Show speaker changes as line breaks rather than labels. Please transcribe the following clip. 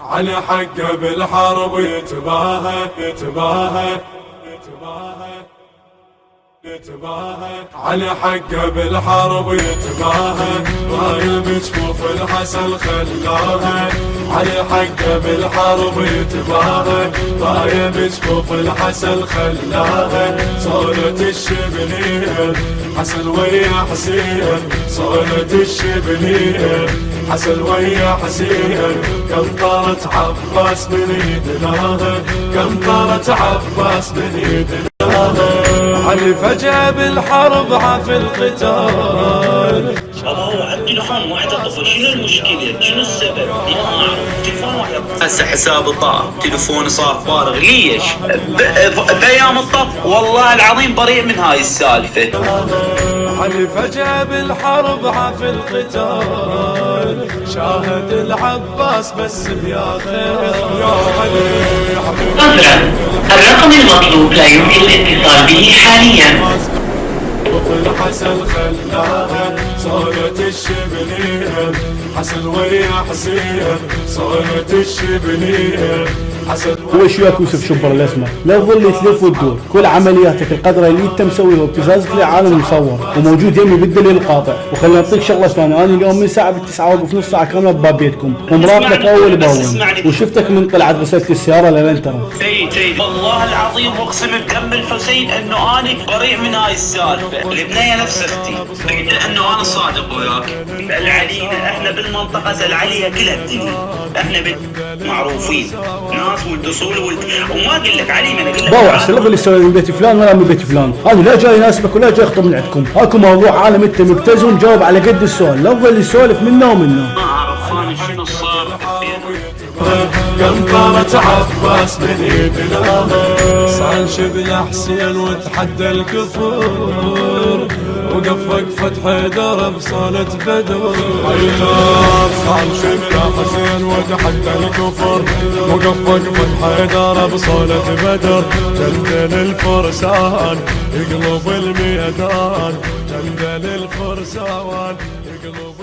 على حقه بالحرب يتباهى يتباهى يتباهى يتباهى على حقه بالحرب يتباهى رايه بجفوف الحسن خلاها على حقه بالحرب يتباهى رايه بجفوف الحسن خلاها صورة الشبلين حسن ويا حسين صورة الشبلين حسن ويا حسين قنطرة عباس بن يدناها قنطرة عباس بن يدناها علي فجأة بالحرب عفي القتال
بابا هو على التليفون واحد طفل شنو المشكلة؟ شنو السبب؟ يا ما اعرف تليفون واحد هسه حسابي طاح تليفوني صار فارغ ليش؟ بأيام الطف والله العظيم بريء من هاي السالفة
علي فجأة بالحرب عفي القتال شاهد العباس بس يا خير يا علي
الرقم المطلوب لا يمكن الاتصال به حاليا
الحسن خلاها صورة الشبلين حسن ويا حسين صورة الشبلين
هو شو وياك يوسف شبر الاسمر؟ لا تظل تلف وتدور، كل عملياتك القدره اللي انت مسويها وابتزازك للعالم مصور وموجود يمي بالدليل القاطع، وخليني اعطيك شغله ثانيه، انا اليوم من ساعه ب9 واقف نص ساعه كامله بباب بيتكم ومراقبك اول باول وشفتك من طلعت غسلت السياره لين ترى.
سيد والله العظيم اقسم بدم الحسين انه انا بريء من هاي السالفه، البنيه نفس اختي، لانه انا صادق وياك، العلينا احنا بالمنطقه زلعليها كلها الدنيا، احنا معروفين ناس ولد اصول وما اقول لك علي من اقول لك
باوع السلف اللي يسوي من بيت فلان ولا من بيت فلان، انا لا جاي ناسبك ولا جاي اخطب من عندكم، اكو موضوع عالم انت مبتز ومجاوب على قد السؤال، لا تظل يسولف منا ومنا.
ما اعرف انا شنو صار
قنطرة عباس بن يدناها صان شبل حسين وتحدى الكفر وقف وقفة حيدر بصالة بدر صان شبل حسين وتحدى الكفر وقف وقفة حيدر بصالة بدر جندل الفرسان يقلب الميدان جندل الفرسان يقلب